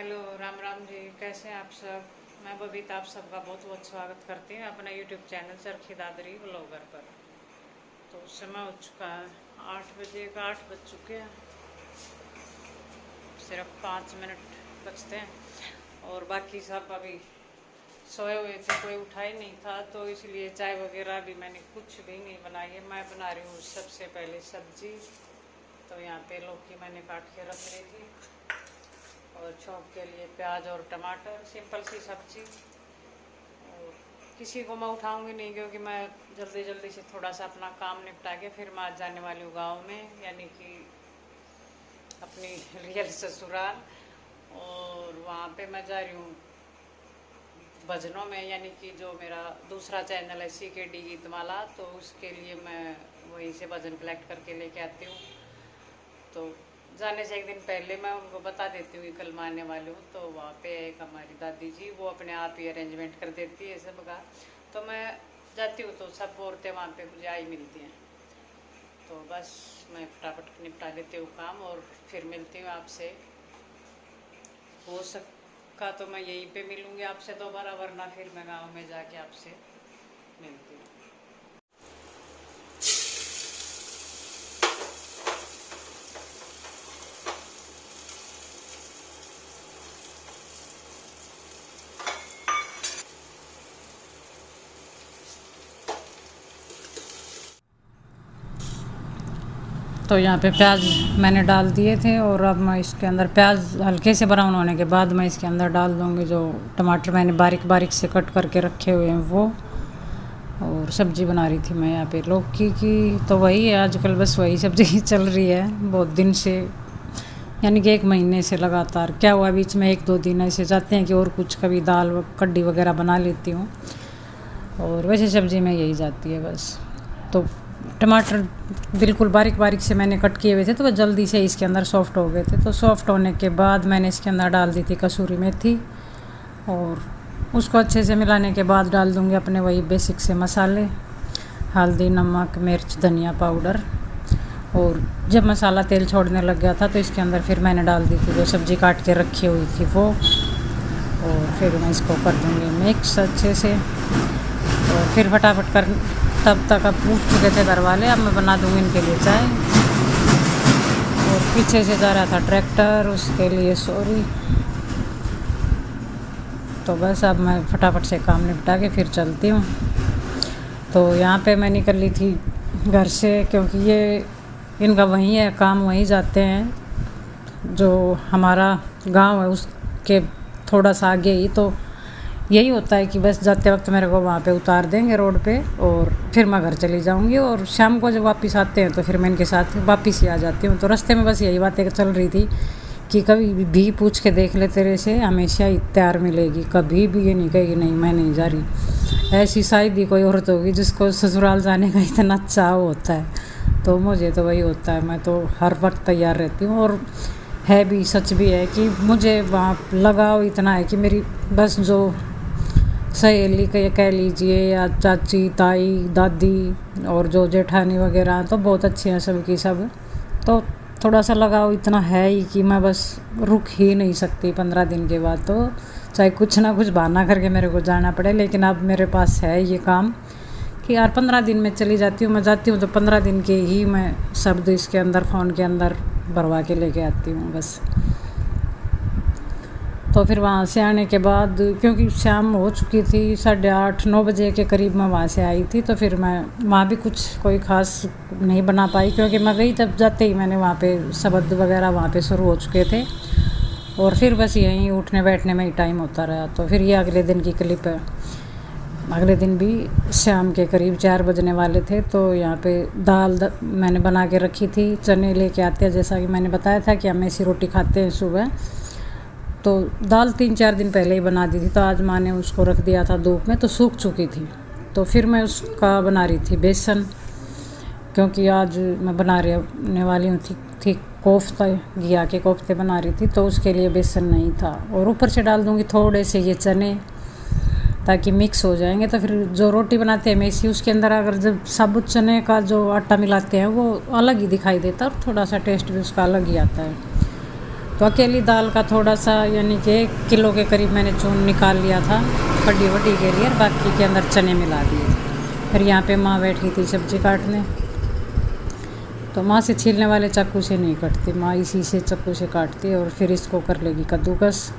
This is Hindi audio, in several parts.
हेलो, राम राम जी। कैसे हैं आप सब? मैं बबीता आप सबका बहुत बहुत स्वागत करती हूँ अपना YouTube channel Charkhi Dadri blogger पर। तो समय हो चुका है 8 बजे का, 8 बज चुके हैं। सिर्फ 5 मिनट बचते हैं और बाकी सब अभी सोए हुए थे, कोई उठा ही नहीं था, तो इसलिए चाय वगैरह भी मैंने कुछ भी नहीं बनाई है। मैं बना रही हूँ सबसे पहले सब्जी। तो यहाँ पे लौकी मैंने काट के रख ली थी और चॉप के लिए प्याज और टमाटर, सिंपल सी सब्जी। और किसी को मैं उठाऊंगी नहीं क्योंकि मैं जल्दी जल्दी से थोड़ा सा अपना काम निपटा के फिर मैं आज जाने वाली हूँ गाँव में, यानी कि अपनी रियल ससुराल। और वहाँ पे मैं जा रही हूँ भजनों में, यानी कि जो मेरा दूसरा चैनल है CKD गीतमाला, तो उसके लिए मैं वहीं से भजन कलेक्ट करके लेके आती हूँ। तो जाने से एक दिन पहले मैं उनको बता देती हूँ कि कल मैं आने वाली हूँ। तो वहाँ पे एक हमारी दादी जी, वो अपने आप ही अरेंजमेंट कर देती है सब का। तो मैं जाती हूँ तो सब औरतें वहाँ पे मुझे आई मिलती हैं। तो बस मैं फटाफट निपटा लेती हूँ काम और फिर मिलती हूँ आपसे। हो सका तो मैं यहीं पे मिलूँगी आपसे दोबारा, वरना फिर मैं गाँव में जाके आपसे मिलती हूँ। तो यहाँ पे प्याज मैंने डाल दिए थे और अब मैं इसके अंदर प्याज हल्के से ब्राउन होने के बाद मैं इसके अंदर डाल दूँगी जो टमाटर मैंने बारीक बारीक से कट करके रखे हुए हैं वो। और सब्ज़ी बना रही थी मैं यहाँ पे लौकी की। तो वही है आजकल, बस वही सब्ज़ी चल रही है बहुत दिन से, यानी कि 1 महीने से लगातार। क्या हुआ बीच में 1-2 दिन ऐसे जाते हैं कि और कुछ, कभी दाल कड्डी वगैरह बना लेती हूँ और वैसे सब्ज़ी में यही जाती है बस। तो टमाटर बिल्कुल बारीक बारीक से मैंने कट किए हुए थे, तो वह जल्दी से इसके अंदर सॉफ्ट हो गए थे। तो सॉफ्ट होने के बाद मैंने इसके अंदर डाल दी थी कसूरी मेथी और उसको अच्छे से मिलाने के बाद डाल दूँगी अपने वही बेसिक से मसाले, हल्दी, नमक, मिर्च, धनिया पाउडर। और जब मसाला तेल छोड़ने लग गया था तो इसके अंदर फिर मैंने डाल दी थी जो सब्ज़ी काट के रखी हुई थी वो। और फिर मैं इसको कर दूँगी मिक्स अच्छे से। और फिर फटाफट कर, तब तक अब उठ चुके थे घर वाले, अब मैं बना दूँगी इनके लिए चाय। और पीछे से जा रहा था ट्रैक्टर, उसके लिए सॉरी। तो बस अब मैं फटाफट से काम निपटा के फिर चलती हूँ। तो यहाँ पे मैं निकल ली थी घर से क्योंकि ये इनका वहीं है काम, वहीं जाते हैं। जो हमारा गांव है उसके थोड़ा सा आगे ही, तो यही होता है कि बस जाते वक्त मेरे को वहाँ पे उतार देंगे रोड पे और फिर मैं घर चली जाऊँगी। और शाम को जब वापस आते हैं तो फिर मैं इनके साथ वापस ही आ जाती हूँ। तो रास्ते में बस यही बातें चल रही थी कि कभी भी पूछ के देख ले, तेरे से हमेशा ही तैयार मिलेगी, कभी भी ये नहीं कहेगी नहीं मैं नहीं जा रही। ऐसी शायद ही कोई औरत होगी जिसको ससुराल जाने का इतना चाव होता है। तो मुझे तो वही होता है, मैं तो हर वक्त तैयार रहती हूँ। और है भी, सच भी है कि मुझे वहाँ लगाव इतना है कि मेरी बस जो सहेली कह लीजिए या चाची, ताई, दादी और जो जेठानी वगैरह तो बहुत अच्छी हैं सब की सब। तो थोड़ा सा लगाव इतना है ही कि मैं बस रुक ही नहीं सकती 15 दिन के बाद, तो चाहे कुछ ना कुछ बहाना करके मेरे को जाना पड़े। लेकिन अब मेरे पास है ये काम कि यार 15 दिन में चली जाती हूँ। मैं जाती हूँ तो 15 दिन के ही मैं शब्द इसके अंदर फ़ोन के अंदर भरवा के लेके आती हूँ बस। तो फिर वहाँ से आने के बाद, क्योंकि शाम हो चुकी थी 8:30-9 बजे के करीब मैं वहाँ से आई थी, तो फिर मैं वहाँ भी कुछ कोई ख़ास नहीं बना पाई क्योंकि मैं गई तब जाते ही मैंने वहाँ पे शब्द वगैरह वहाँ पे शुरू हो चुके थे। और फिर बस यहीं उठने बैठने में ही टाइम होता रहा। तो फिर ये अगले दिन की क्लिप है। अगले दिन भी शाम के करीब 4 बजने वाले थे। तो यहाँ पे दाल मैंने बना के रखी थी, चने लेके आते हैं, जैसा कि मैंने बताया था कि हम ऐसी रोटी खाते हैं सुबह। तो दाल 3-4 दिन पहले ही बना दी थी, तो आज माँ ने उसको रख दिया था धूप में, तो सूख चुकी थी। तो फिर मैं उसका बना रही थी बेसन, क्योंकि आज मैं बनाने वाली हूँ थी कोफ्ता, घिया के कोफ्ते बना रही थी, तो उसके लिए बेसन नहीं था। और ऊपर से डाल दूँगी थोड़े से ये चने ताकि मिक्स हो जाएंगे। तो फिर जो रोटी बनाते हैं मेसी, उसके अंदर अगर जब साबुत चने का जो आटा मिलाते हैं वो अलग ही दिखाई देता है और थोड़ा सा टेस्ट भी उसका अलग ही आता है। तो अकेली दाल का थोड़ा सा यानी कि 1 किलो के करीब मैंने चून निकाल लिया था कड्डी वड्डी के लिए, और बाकी के अंदर चने मिला दिए थे। फिर यहाँ पे माँ बैठी थी सब्जी काटने, तो माँ से छीलने वाले चाकू से नहीं कटती, माँ इसी से चाकू से काटती है। और फिर इसको कर लेगी कद्दूकस,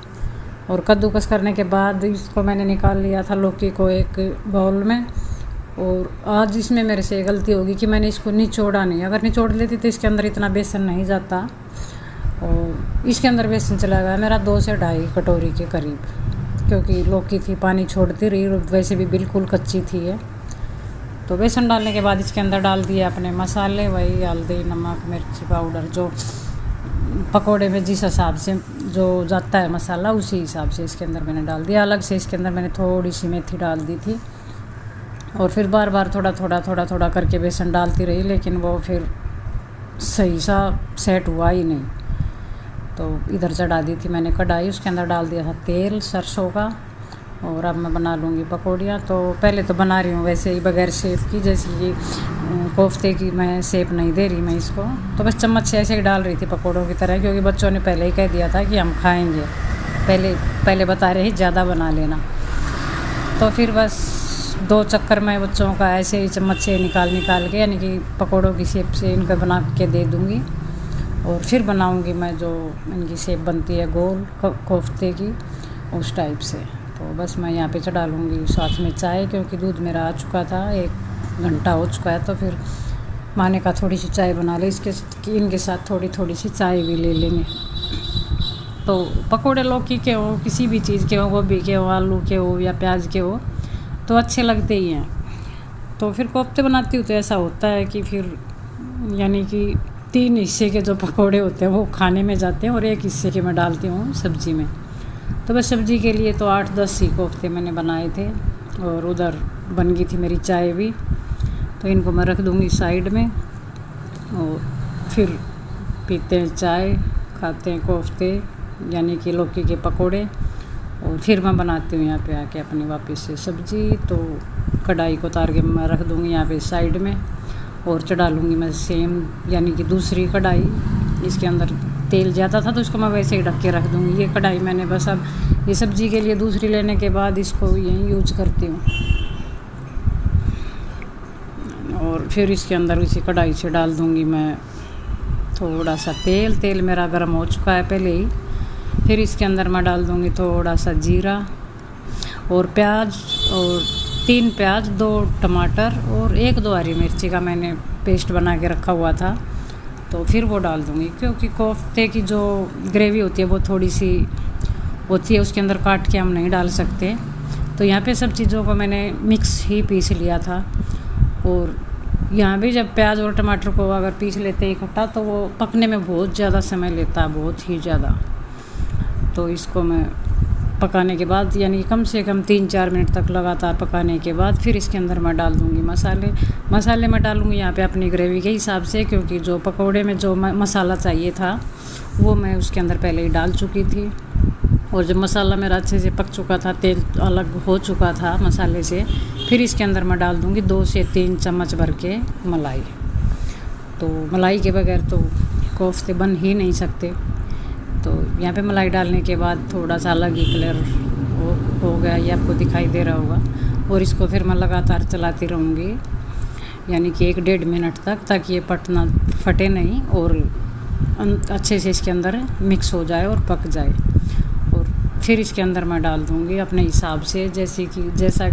और कद्दूकस करने के बाद इसको मैंने निकाल लिया था लौकी को एक बाउल में। और आज इसमें मेरे से गलती होगी कि मैंने इसको निचोड़ा नहीं, अगर निचोड़ लेती तो इसके अंदर इतना बेसन नहीं जाता, और इसके अंदर बेसन चला गया मेरा 2 से 2.5 कटोरी के करीब, क्योंकि लौकी थी पानी छोड़ती रही, वैसे भी बिल्कुल कच्ची थी ये। तो बेसन डालने के बाद इसके अंदर डाल दिए अपने मसाले, वही हल्दी नमक मिर्ची पाउडर, जो पकोड़े में जिस हिसाब से जो जाता है मसाला उसी हिसाब से इसके अंदर मैंने डाल दिया। अलग से इसके अंदर मैंने थोड़ी सी मेथी डाल दी थी, और फिर बार बार थोड़ा थोड़ा करके बेसन डालती रही, लेकिन वो फिर सही सा सेट हुआ ही नहीं। तो इधर चढ़ा दी थी मैंने कढ़ाई, उसके अंदर डाल दिया था तेल सरसों का, और अब मैं बना लूँगी पकौड़ियाँ। तो पहले तो बना रही हूँ वैसे ही बगैर शेप की, जैसे कि कोफ्ते की मैं शेप नहीं दे रही मैं इसको, तो बस चम्मच से ऐसे ही डाल रही थी पकौड़ों की तरह, क्योंकि बच्चों ने पहले ही कह दिया था कि हम खाएंगे, पहले बता रहे ही ज़्यादा बना लेना। तो फिर बस 2 चक्कर मैं बच्चों का ऐसे ही चम्मच से निकाल के, यानी कि पकौड़ों की शेप से इनको बना के दे दूँगी, और फिर बनाऊँगी मैं जो इनकी शेप बनती है गोल कोफ्ते की, उस टाइप से। तो बस मैं यहाँ पे चढ़ा लूँगी साथ में चाय, क्योंकि दूध मेरा आ चुका था, 1 घंटा हो चुका है। तो फिर माँ ने कहा थोड़ी सी चाय बना ले, इनके साथ थोड़ी सी चाय भी ले लेंगे। तो पकोड़े लौकी के हो, किसी भी चीज़ के हो, गोभी के हो, आलू के हो या प्याज के हो, तो अच्छे लगते ही हैं। तो फिर कोफ्ते बनाती हूँ तो ऐसा होता है कि फिर यानी कि 3 हिस्से के जो पकोड़े होते हैं वो खाने में जाते हैं, और 1 हिस्से के मैं डालती हूँ सब्ज़ी में। तो बस सब्ज़ी के लिए तो 8-10 ही कोफ्ते मैंने बनाए थे, और उधर बन गई थी मेरी चाय भी। तो इनको मैं रख दूँगी साइड में, और फिर पीते हैं चाय, खाते हैं कोफ्ते यानी कि लौकी के पकोड़े, और फिर मैं बनाती हूँ यहाँ पे आके अपनी वापस से सब्ज़ी। तो कढ़ाई को उतार के मैं रख दूँगी यहाँ पे साइड में, और चढ़ा लूँगी मैं सेम यानी कि दूसरी कढ़ाई। इसके अंदर तेल ज़्यादा था तो इसको मैं वैसे ही ढक के रख दूँगी। ये कढ़ाई मैंने बस अब ये सब्ज़ी के लिए दूसरी लेने के बाद इसको यहीं यूज करती हूँ, और फिर इसके अंदर इसी कढ़ाई से डाल दूँगी मैं थोड़ा सा तेल मेरा गर्म हो चुका है पहले ही। फिर इसके अंदर मैं डाल दूँगी थोड़ा सा जीरा और प्याज, और 3 प्याज, 2 टमाटर और 1-2 हरी मिर्ची का मैंने पेस्ट बना के रखा हुआ था, तो फिर वो डाल दूँगी। क्योंकि कोफ्ते की जो ग्रेवी होती है वो थोड़ी सी होती है, उसके अंदर काट के हम नहीं डाल सकते। तो यहाँ पे सब चीज़ों को मैंने मिक्स ही पीस लिया था, और यहाँ भी जब प्याज और टमाटर को अगर पीस लेते हैं इकट्ठा तो वो पकने में बहुत ज़्यादा समय लेता है, बहुत ही ज़्यादा। तो इसको मैं पकाने के बाद यानी कम से कम 3-4 मिनट तक लगातार पकाने के बाद फिर इसके अंदर मैं डाल दूँगी मसाले मैं डालूँगी यहाँ पे अपनी ग्रेवी के हिसाब से, क्योंकि जो पकोड़े में जो मसाला चाहिए था वो मैं उसके अंदर पहले ही डाल चुकी थी। और जब मसाला मेरा अच्छे से पक चुका था, तेल अलग हो चुका था मसाले से, फिर इसके अंदर मैं डाल दूँगी 2 से 3 चम्मच भर के मलाई। तो मलाई के बगैर तो कोफ्ते बन ही नहीं सकते। तो यहाँ पे मलाई डालने के बाद थोड़ा सा अलग ही कलर हो गया, ये आपको दिखाई दे रहा होगा। और इसको फिर मैं लगातार चलाती रहूँगी यानी कि 1-1.5 मिनट तक, ताकि ये फटे नहीं और अच्छे से इसके अंदर मिक्स हो जाए और पक जाए। और फिर इसके अंदर मैं डाल दूँगी अपने हिसाब से, जैसा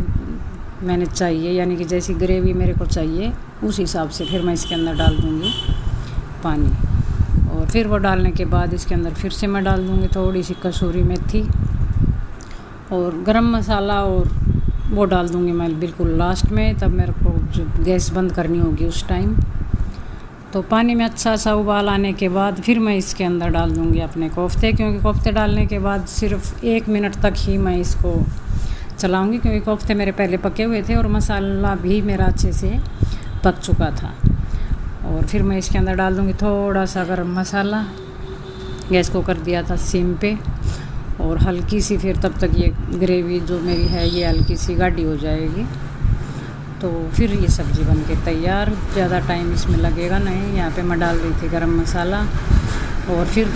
मैंने चाहिए यानी कि जैसी ग्रेवी मेरे को चाहिए उस हिसाब से फिर मैं इसके अंदर डाल दूँगी पानी। और फिर वो डालने के बाद इसके अंदर फिर से मैं डाल दूँगी थोड़ी सी कसूरी मेथी और गरम मसाला, और वो डाल दूँगी मैं बिल्कुल लास्ट में, तब मेरे को जो गैस बंद करनी होगी उस टाइम। तो पानी में अच्छा सा उबाल आने के बाद फिर मैं इसके अंदर डाल दूँगी अपने कोफ्ते, क्योंकि कोफ्ते डालने के बाद सिर्फ 1 मिनट तक ही मैं इसको चलाऊँगी, क्योंकि कोफ्ते मेरे पहले पके हुए थे और मसाला भी मेरा अच्छे से पक चुका था। और फिर मैं इसके अंदर डाल दूँगी थोड़ा सा गरम मसाला। गैस को कर दिया था सिम पे, और हल्की सी फिर तब तक ये ग्रेवी जो मेरी है ये हल्की सी गाढ़ी हो जाएगी। तो फिर ये सब्ज़ी बन के तैयार, ज़्यादा टाइम इसमें लगेगा नहीं। यहाँ पे मैं डाल रही थी गरम मसाला, और फिर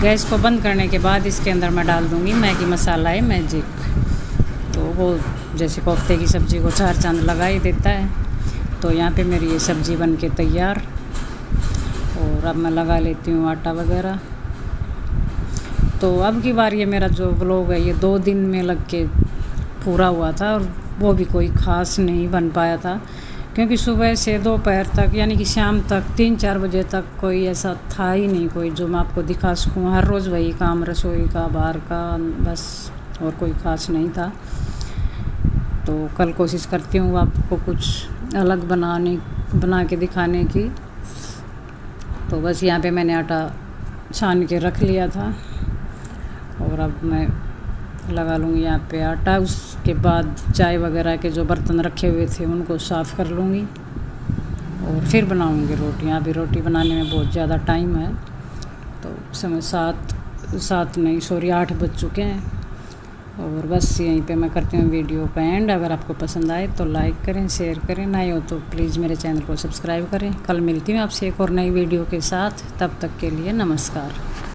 गैस को बंद करने के बाद इसके अंदर मैं डाल दूँगी मैगी मसाला है मैजिक। तो वो जैसे कोफ्ते की सब्ज़ी को 4 चांद लगा ही देता है। तो यहाँ पे मेरी ये सब्ज़ी बन के तैयार। और अब मैं लगा लेती हूँ आटा वगैरह। तो अब की बार ये मेरा जो व्लॉग है ये 2 दिन में लग के पूरा हुआ था, और वो भी कोई ख़ास नहीं बन पाया था, क्योंकि सुबह से दोपहर तक यानी कि शाम तक 3-4 बजे तक कोई ऐसा था ही नहीं कोई जो मैं आपको दिखा सकूँ। हर रोज़ वही काम, रसोई का, बाहर का, बस, और कोई ख़ास नहीं था। तो कल कोशिश करती हूँ आपको कुछ अलग बना के दिखाने की। तो बस यहाँ पे मैंने आटा छान के रख लिया था, और अब मैं लगा लूँगी यहाँ पे आटा। उसके बाद चाय वगैरह के जो बर्तन रखे हुए थे उनको साफ़ कर लूँगी, और फिर बनाऊँगी रोटी। अभी रोटी बनाने में बहुत ज़्यादा टाइम है। तो समय 8 बज चुके हैं। और बस यहीं पे मैं करती हूँ वीडियो का एंड। अगर आपको पसंद आए तो लाइक करें, शेयर करें, नए हो तो प्लीज़ मेरे चैनल को सब्सक्राइब करें। कल मिलती हूँ आपसे एक और नई वीडियो के साथ। तब तक के लिए नमस्कार।